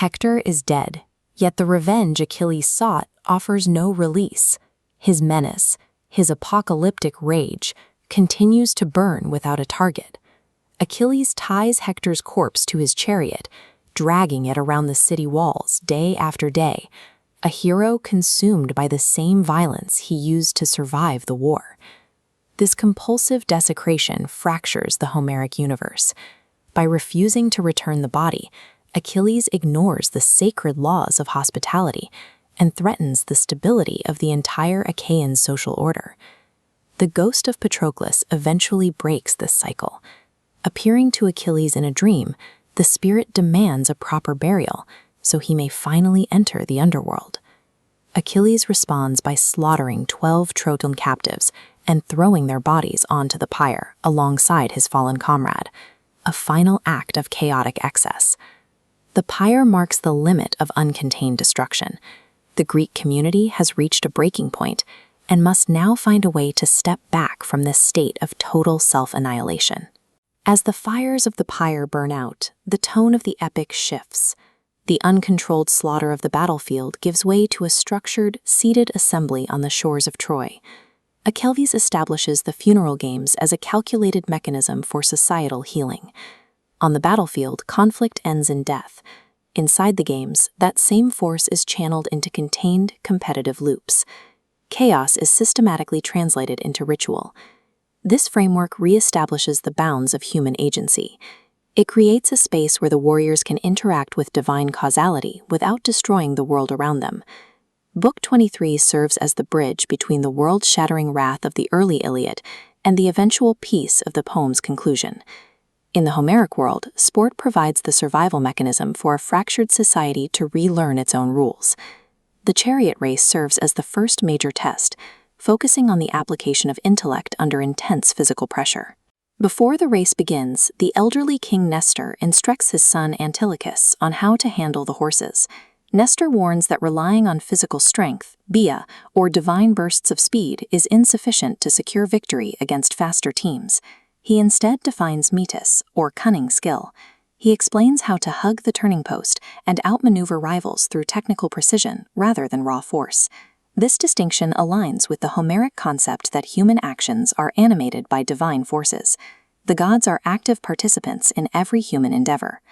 Hector is dead, yet the revenge Achilles sought offers no release. His menace, his apocalyptic rage, continues to burn without a target. Achilles ties Hector's corpse to his chariot, dragging it around the city walls day after day, a hero consumed by the same violence he used to survive the war. This compulsive desecration fractures the Homeric universe. By refusing to return the body, Achilles ignores the sacred laws of hospitality and threatens the stability of the entire Achaean social order. The ghost of Patroclus eventually breaks this cycle. Appearing to Achilles in a dream, the spirit demands a proper burial so he may finally enter the underworld. Achilles responds by slaughtering 12 Trojan captives and throwing their bodies onto the pyre alongside his fallen comrade, a final act of chaotic excess. The pyre marks the limit of uncontained destruction. The Greek community has reached a breaking point and must now find a way to step back from this state of total self-annihilation. As the fires of the pyre burn out, the tone of the epic shifts. The uncontrolled slaughter of the battlefield gives way to a structured, seated assembly on the shores of Troy. Achilles establishes the funeral games as a calculated mechanism for societal healing. On the battlefield, conflict ends in death. Inside the games, that same force is channeled into contained, competitive loops. Chaos is systematically translated into ritual. This framework reestablishes the bounds of human agency. It creates a space where the warriors can interact with divine causality without destroying the world around them. Book 23 serves as the bridge between the world-shattering wrath of the early Iliad and the eventual peace of the poem's conclusion. In the Homeric world, sport provides the survival mechanism for a fractured society to relearn its own rules. The chariot race serves as the first major test, focusing on the application of intellect under intense physical pressure. Before the race begins, the elderly king Nestor instructs his son Antilochus on how to handle the horses. Nestor warns that relying on physical strength, bia, or divine bursts of speed is insufficient to secure victory against faster teams. He instead defines metis, or cunning skill. He explains how to hug the turning post and outmaneuver rivals through technical precision rather than raw force. This distinction aligns with the Homeric concept that human actions are animated by divine forces. The gods are active participants in every human endeavor.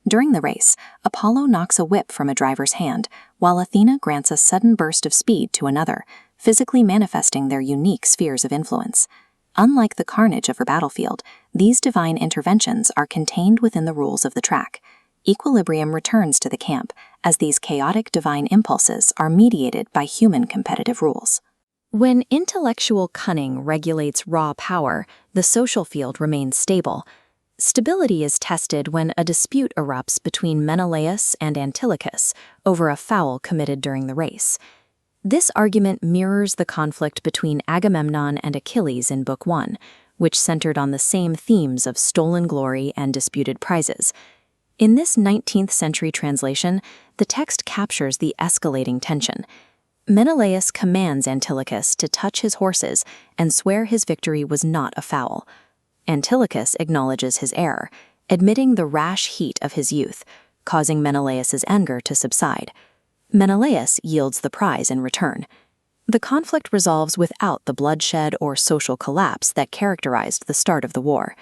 During the race, Apollo knocks a whip from a driver's hand, while Athena grants a sudden burst of speed to another, physically manifesting their unique spheres of influence. Unlike the carnage of her battlefield, these divine interventions are contained within the rules of the track. Equilibrium returns to the camp, as these chaotic divine impulses are mediated by human competitive rules. When intellectual cunning regulates raw power, the social field remains stable. Stability is tested when a dispute erupts between Menelaus and Antilochus over a foul committed during the race. This argument mirrors the conflict between Agamemnon and Achilles in Book 1, which centered on the same themes of stolen glory and disputed prizes. In this 19th century translation, the text captures the escalating tension. Menelaus commands Antilochus to touch his horses and swear his victory was not a foul. Antilochus acknowledges his error, admitting the rash heat of his youth, causing Menelaus's anger to subside. Menelaus yields the prize in return. The conflict resolves without the bloodshed or social collapse that characterized the start of the war.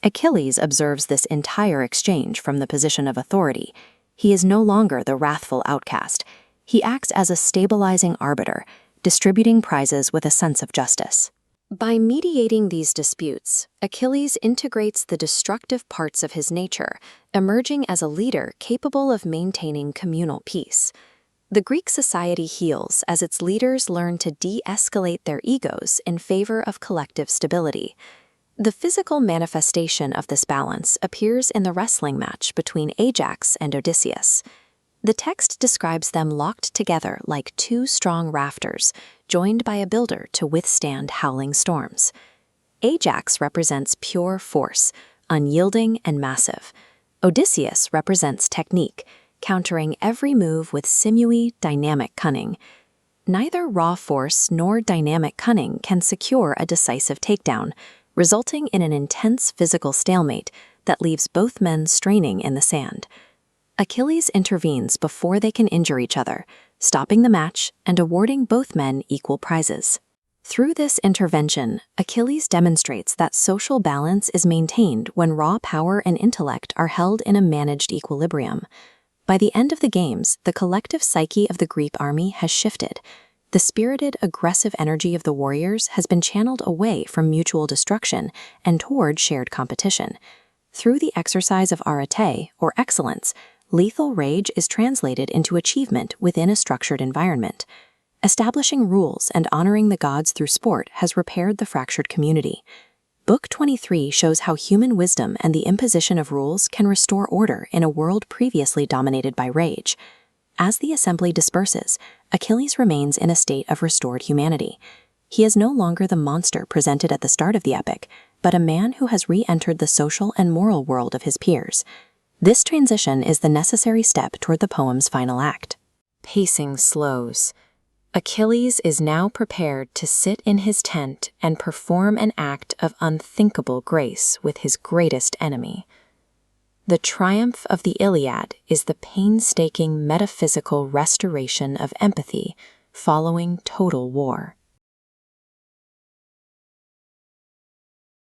Achilles observes this entire exchange from the position of authority. He is no longer the wrathful outcast. He acts as a stabilizing arbiter, distributing prizes with a sense of justice. By mediating these disputes, Achilles integrates the destructive parts of his nature, emerging as a leader capable of maintaining communal peace. The Greek society heals as its leaders learn to de-escalate their egos in favor of collective stability. The physical manifestation of this balance appears in the wrestling match between Ajax and Odysseus. The text describes them locked together like two strong rafters, joined by a builder to withstand howling storms. Ajax represents pure force, unyielding and massive. Odysseus represents technique, countering every move with sinewy, dynamic cunning. Neither raw force nor dynamic cunning can secure a decisive takedown, resulting in an intense physical stalemate that leaves both men straining in the sand. Achilles intervenes before they can injure each other, stopping the match and awarding both men equal prizes. Through this intervention, Achilles demonstrates that social balance is maintained when raw power and intellect are held in a managed equilibrium. By the end of the games, the collective psyche of the Greek army has shifted. The spirited, aggressive energy of the warriors has been channeled away from mutual destruction and toward shared competition. Through the exercise of arete, or excellence, lethal rage is translated into achievement within a structured environment. Establishing rules and honoring the gods through sport has repaired the fractured community. Book 23 shows how human wisdom and the imposition of rules can restore order in a world previously dominated by rage. As the assembly disperses, Achilles remains in a state of restored humanity. He is no longer the monster presented at the start of the epic, but a man who has re-entered the social and moral world of his peers. This transition is the necessary step toward the poem's final act. Pacing slows. Achilles is now prepared to sit in his tent and perform an act of unthinkable grace with his greatest enemy. The triumph of the Iliad is the painstaking metaphysical restoration of empathy following total war.